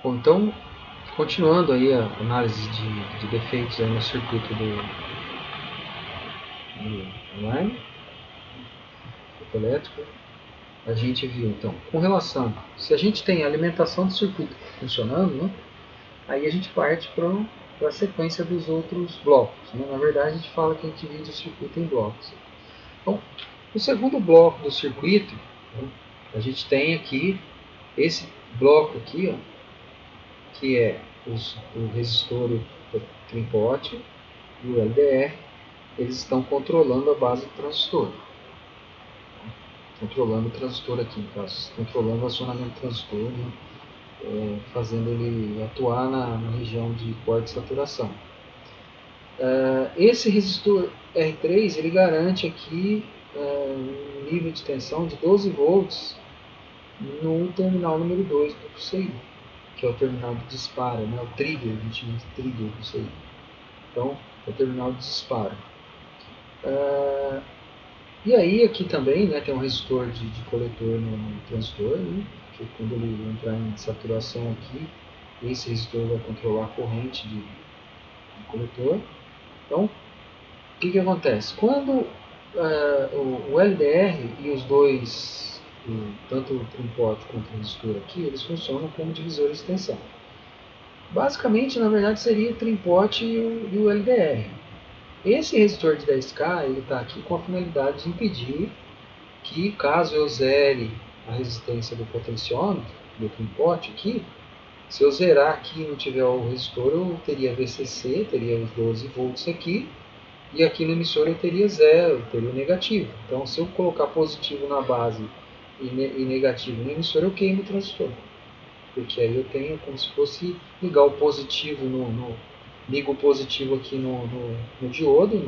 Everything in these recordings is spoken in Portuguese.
Bom, então, continuando aí a análise de defeitos aí no circuito do alarme elétrico, a gente viu, então, com relação, se a gente tem a alimentação do circuito funcionando, né, aí a gente parte para a sequência dos outros blocos. Né? Na verdade, a gente fala que a gente divide o circuito em blocos. Então, o segundo bloco do circuito, né, a gente tem aqui esse bloco aqui, ó, que é o resistor, o trim-pot e o LDR. Eles estão controlando a base do transistor. Controlando o transistor aqui, no caso, controlando o acionamento do transistor, né? Fazendo ele atuar na região de corte de saturação. Esse resistor R3 ele garante aqui um nível de tensão de 12 volts no terminal número 2 do CI, que é o terminal de disparo, né? O trigger, a gente chama de trigger do CI. Então, é o terminal de disparo. E aí aqui também, né, tem um resistor de coletor no transistor, né, que quando ele entrar em saturação aqui, esse resistor vai controlar a corrente de coletor. Então, o que acontece? Quando o LDR e os dois, tanto o trim-pot quanto o resistor aqui, eles funcionam como divisores de tensão. Basicamente, na verdade, seria o trim-pot e o LDR. Esse resistor de 10K ele está aqui com a finalidade de impedir que, caso eu zere a resistência do potenciômetro, do trim-pot aqui, se eu zerar aqui e não tiver o resistor, eu teria VCC, teria os 12 volts aqui, e aqui no emissor eu teria zero, eu teria o negativo. Então, se eu colocar positivo na base e negativo no emissor, eu queimo o transistor. Porque aí eu tenho como se fosse ligar o positivo ligo o positivo aqui no diodo,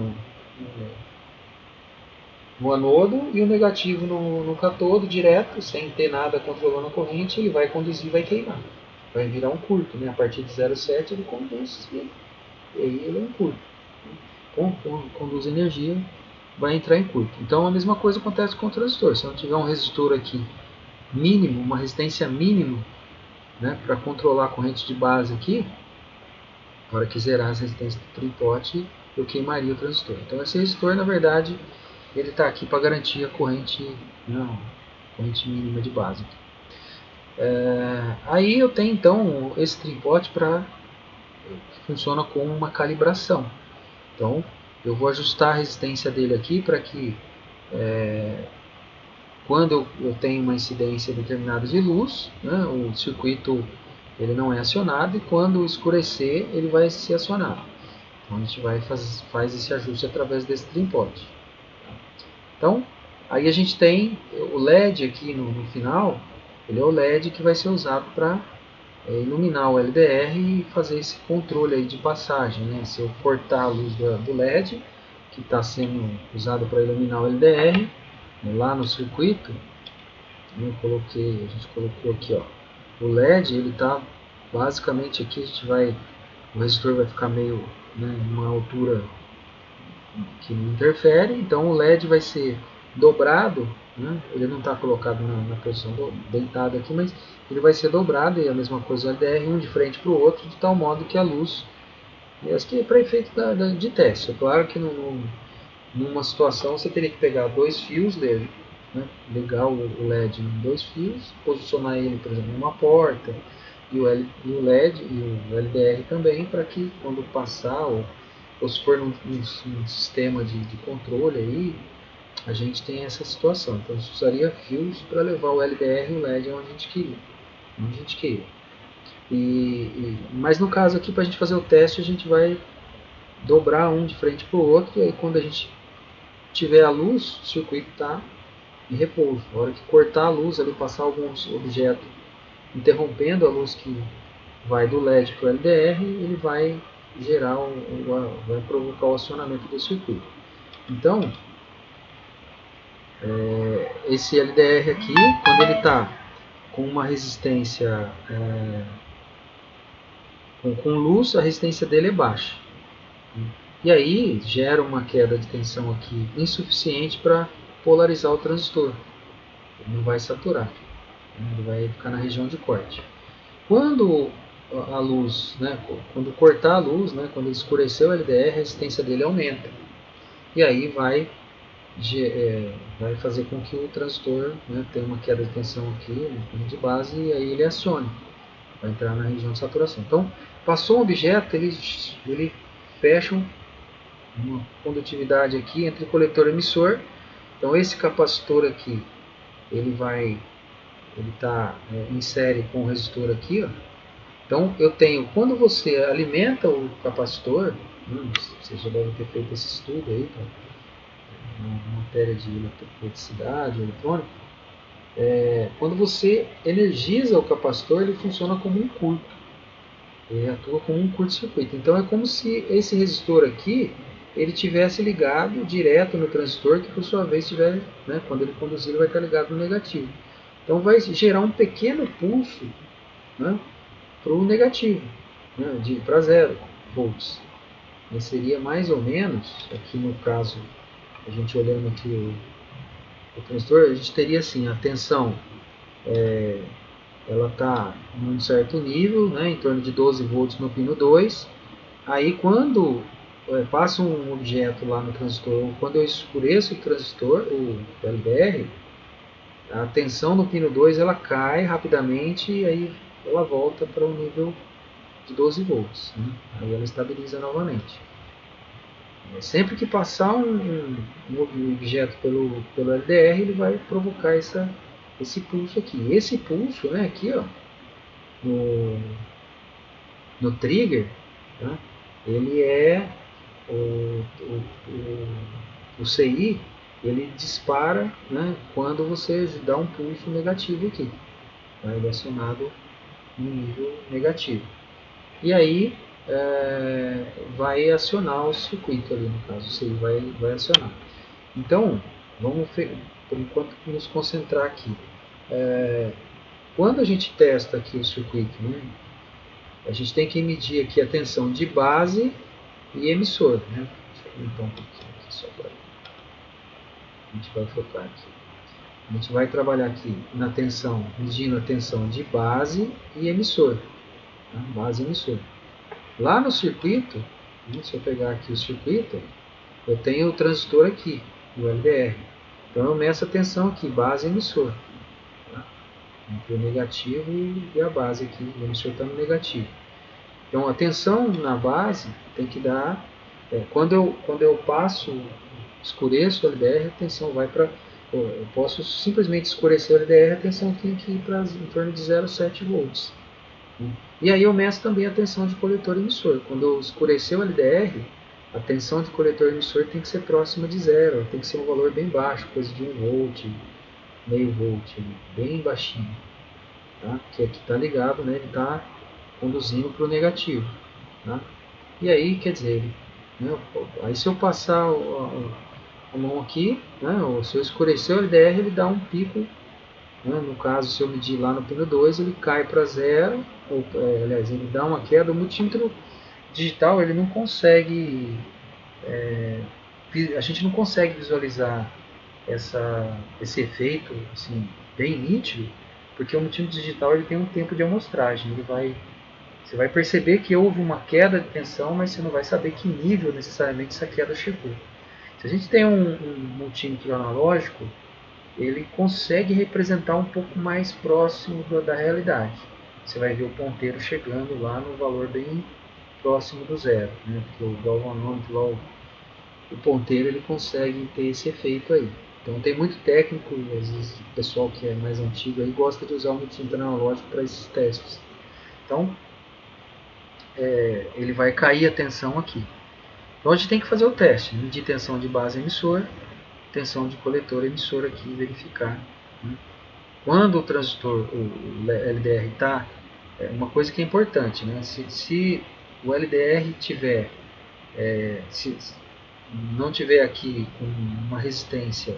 no anodo, e o negativo no catodo, direto, sem ter nada controlando a corrente, ele vai conduzir e vai queimar. Vai virar um curto, né? A partir de 0,7 ele conduz, e aí ele é um curto. Conduz energia, vai entrar em curto. Então a mesma coisa acontece com o transistor. Se eu não tiver um resistor aqui mínimo, uma resistência mínima, né, para controlar a corrente de base aqui, na hora que zerar as resistências do trim-pot, eu queimaria o transistor. Então esse resistor, na verdade, ele está aqui para garantir a corrente, corrente mínima de base. Aí eu tenho então esse trim-pot que funciona como uma calibração. Então eu vou ajustar a resistência dele aqui para que quando eu tenho uma incidência determinada de luz, né, o circuito ele não é acionado, e quando escurecer ele vai ser acionado. Então a gente faz esse ajuste através desse trim-pot. Então aí a gente tem o LED aqui no final, ele é o LED que vai ser usado para iluminar o LDR e fazer esse controle aí de passagem. Né? Se eu cortar a luz do LED, que está sendo usado para iluminar o LDR, lá no circuito, a gente colocou aqui, ó, o LED, ele está basicamente aqui, o resistor vai ficar meio, né, numa altura que não interfere, então o LED vai ser dobrado, né, ele não está colocado na posição deitada aqui, mas ele vai ser dobrado, e a mesma coisa o LDR, um de frente para o outro, de tal modo que a luz, acho que é para efeito de teste. É claro que numa situação você teria que pegar dois fios dele, né, ligar o LED em dois fios, posicionar ele, por exemplo, numa porta, e o LED e o LDR também, para que quando passar, ou se for num sistema de controle aí, a gente tem essa situação. Então a gente usaria fios para levar o LDR e o LED onde a gente queira. Mas no caso aqui, para a gente fazer o teste, a gente vai dobrar um de frente para o outro, e aí quando a gente tiver a luz, o circuito está em repouso. Na hora que cortar a luz, ali passar algum objeto interrompendo a luz que vai do LED para o LDR, ele vai vai provocar o acionamento do circuito. Então, esse LDR aqui, quando ele está com uma resistência com luz, a resistência dele é baixa. E aí gera uma queda de tensão aqui insuficiente para polarizar o transistor. Ele não vai saturar, ele vai ficar na região de corte. Quando a luz, né? Quando cortar a luz, né? Quando escurecer o LDR, a resistência dele aumenta. E aí vai fazer com que o transistor, né, tenha uma queda de tensão aqui no pino de base e aí ele acione, vai entrar na região de saturação. Então, passou um objeto, ele fecha uma condutividade aqui entre coletor e emissor. Então, esse capacitor aqui, ele está em série com o resistor aqui, ó. Então, eu tenho, quando você alimenta o capacitor, você já deve ter feito esse estudo aí, na matéria de eletricidade, eletrônica, quando você energiza o capacitor, ele funciona como um curto, ele atua como um curto-circuito. Então, é como se esse resistor aqui, ele tivesse ligado direto no transistor, que por sua vez tiver, né, quando ele conduzir, ele vai estar ligado no negativo. Então, vai gerar um pequeno pulso, né, para o negativo, né, para 0 volts. E seria mais ou menos, aqui no caso, a gente olhando aqui o transistor, a gente teria assim, a tensão, ela está em um certo nível, né, em torno de 12 volts no pino 2. Aí quando passa um objeto lá no transistor, ou quando eu escureço o transistor, o LDR, a tensão no pino 2 ela cai rapidamente e aí ela volta para o nível de 12 volts, né? Aí ela estabiliza novamente. Sempre que passar um objeto pelo LDR, ele vai provocar esse pulso aqui. Esse pulso, né, aqui, ó, no trigger, tá? Ele é o CI, ele dispara, né, quando você dá um pulso negativo aqui. Tá? Ele é acionado no nível negativo. E aí vai acionar o circuito ali, no caso, o CI vai acionar. Então, vamos por enquanto nos concentrar aqui. Quando a gente testa aqui o circuito, né, a gente tem que medir aqui a tensão de base e emissor. Né? Deixa eu aumentar um pouquinho aqui só para a gente vai focar aqui. A gente vai trabalhar aqui na tensão, medindo a tensão de base e emissor. Tá? Base e emissor. Lá no circuito, se eu pegar aqui o circuito, eu tenho o transistor aqui, o LDR. Então eu meço a tensão aqui, base e emissor. Tá? Entre o negativo e a base aqui, o emissor está no negativo. Então a tensão na base tem que dar, quando eu escureço o LDR, a tensão vai para, eu posso simplesmente escurecer o LDR, a tensão tem que ir para em torno de 0,7 volts. E aí eu meço também a tensão de coletor e emissor. Quando eu escurecer o LDR, a tensão de coletor e emissor tem que ser próxima de 0, tem que ser um valor bem baixo, coisa de 1 volt, meio volt, bem baixinho. Tá? Porque aqui está ligado, né? Ele está conduzindo para o negativo. Tá? E aí, quer dizer, né, aí se eu passar a mão aqui, né, ou se eu escurecer o LDR, ele dá um pico. Né, no caso, se eu medir lá no pino 2, ele cai para 0, aliás, ele dá uma queda. O multímetro digital ele não consegue, a gente não consegue visualizar esse efeito assim, bem nítido, porque o multímetro digital ele tem um tempo de amostragem. Você vai perceber que houve uma queda de tensão, mas você não vai saber que nível necessariamente essa queda chegou. Se a gente tem um multímetro analógico, ele consegue representar um pouco mais próximo da realidade. Você vai ver o ponteiro chegando lá no valor bem próximo do zero, né? Porque o galvanômetro lá, o ponteiro, ele consegue ter esse efeito aí. Então tem muito técnico, às vezes o pessoal que é mais antigo aí gosta de usar o multímetro analógico para esses testes. Então ele vai cair a tensão aqui. Então a gente tem que fazer o teste, medir tensão de base emissor, tensão de coletor emissor aqui e verificar. Né? Quando o transistor, o LDR está, uma coisa que é importante, né? Se o LDR tiver, se não tiver aqui uma resistência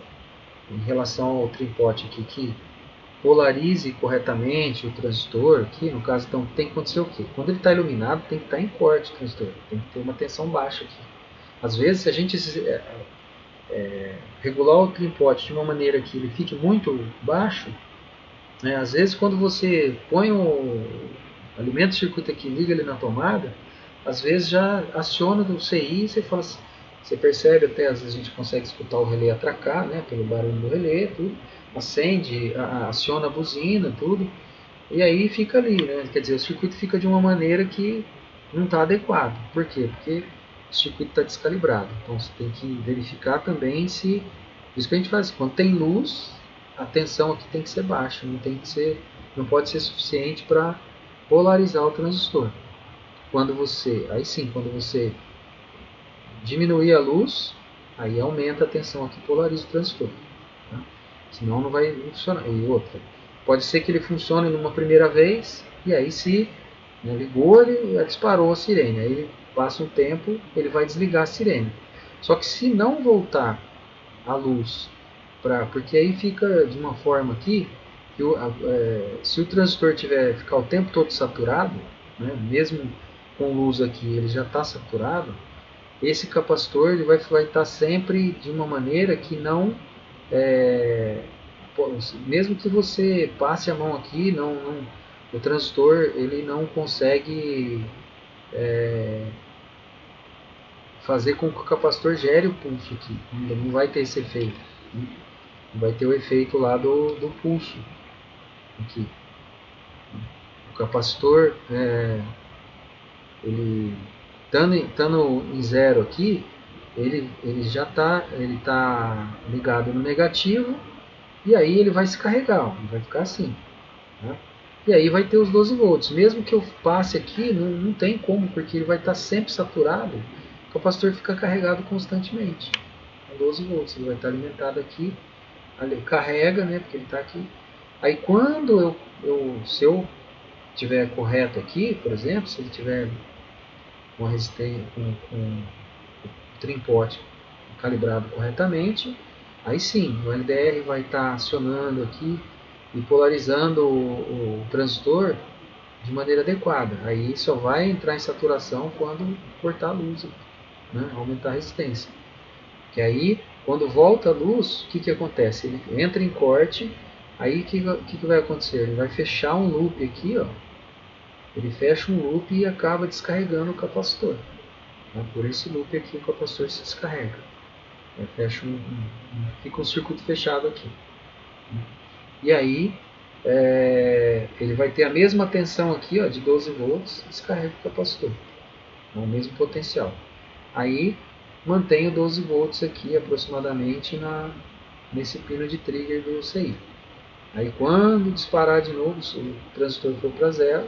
em relação ao trim-pot aqui que polarize corretamente o transistor aqui, no caso, então tem que acontecer o quê? Quando ele está iluminado, tem que estar em corte o transistor, tem que ter uma tensão baixa aqui. Às vezes, se a gente regular o trim-pot de uma maneira que ele fique muito baixo, né, às vezes quando você põe alimenta o circuito aqui, liga ele na tomada, às vezes já aciona do CI e você fala assim, você percebe até, às vezes a gente consegue escutar o relé atracar, né, pelo barulho do relé, tudo, acende, aciona a buzina, tudo, e aí fica ali, né, quer dizer, o circuito fica de uma maneira que não está adequado. Por quê? Porque o circuito está descalibrado. Então você tem que verificar também se, isso que a gente faz, quando tem luz, a tensão aqui tem que ser baixa, não pode ser suficiente para polarizar o transistor. Aí sim, quando você diminuir a luz, aí aumenta a tensão aqui, polariza o transistor. Tá? Senão não vai funcionar. E outra, pode ser que ele funcione numa primeira vez, e aí se, né, ligou, ele disparou a sirene. Aí ele passa um tempo, ele vai desligar a sirene. Só que se não voltar a luz, porque aí fica de uma forma aqui, que se o transistor ficar o tempo todo saturado, né, mesmo com luz aqui, ele já está saturado, esse capacitor ele vai estar sempre de uma maneira que não, mesmo que você passe a mão aqui, o transistor ele não consegue fazer com que o capacitor gere o pulso aqui. Não vai ter esse efeito. Não vai ter o efeito lá do pulso aqui. O capacitor, ele estando em zero aqui, ele já está ligado no negativo, e aí ele vai se carregar, ele vai ficar assim. Tá? E aí vai ter os 12 volts. Mesmo que eu passe aqui, não tem como, porque ele vai estar sempre saturado, o capacitor fica carregado constantemente. Com 12 volts, ele vai estar alimentado aqui, carrega, né, porque ele está aqui. Aí quando se eu tiver correto aqui, por exemplo, se ele tiver uma resistência com o trim-pot calibrado corretamente, aí sim, o LDR vai estar acionando aqui e polarizando o transistor de maneira adequada. Aí só vai entrar em saturação quando cortar a luz, né? Aumentar a resistência. Que aí, quando volta a luz, o que acontece? Ele entra em corte, aí o que vai acontecer? Ele vai fechar um loop aqui, ó. Ele fecha um loop e acaba descarregando o capacitor. Por esse loop aqui o capacitor se descarrega. Fecha fica um circuito fechado aqui. E aí ele vai ter a mesma tensão aqui, ó, de 12 volts, descarrega o capacitor. O mesmo potencial. Aí mantém o 12 volts aqui aproximadamente nesse pino de trigger do CI. Aí quando disparar de novo, se o transistor for para zero,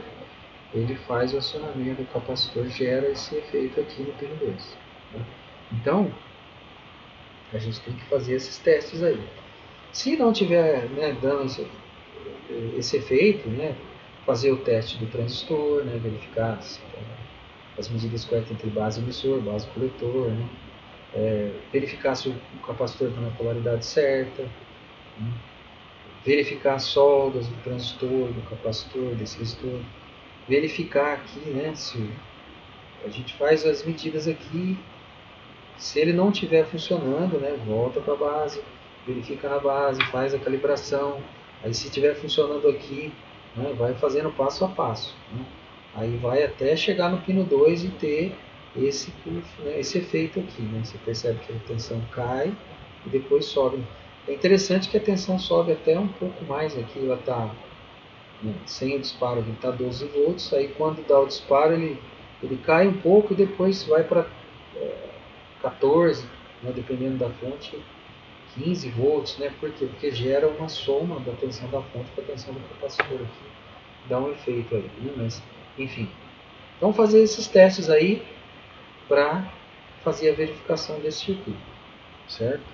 ele faz o acionamento do capacitor, gera esse efeito aqui no pino 2. Tá? Então, a gente tem que fazer esses testes aí. Se não tiver, né, dando esse efeito, né, fazer o teste do transistor, né, verificar as medidas corretas entre base emissor, base coletor, né, verificar se o capacitor está na polaridade certa, né, verificar as soldas do transistor, do capacitor, desse resistor, verificar aqui, né, se a gente faz as medidas aqui, se ele não estiver funcionando, né, volta para a base, verifica na base, faz a calibração, aí se estiver funcionando aqui, né, vai fazendo passo a passo, né, aí vai até chegar no pino 2 e ter esse efeito aqui, né, você percebe que a tensão cai e depois sobe. É interessante que a tensão sobe até um pouco mais aqui, ela está, né, sem o disparo, ele está 12 volts, aí quando dá o disparo ele cai um pouco e depois vai para 14, né, dependendo da fonte, 15 volts, né? Por quê? Porque gera uma soma da tensão da fonte com a tensão do capacitor aqui. Dá um efeito aí, né? Mas, enfim. Então, fazer esses testes aí para fazer a verificação desse circuito, certo?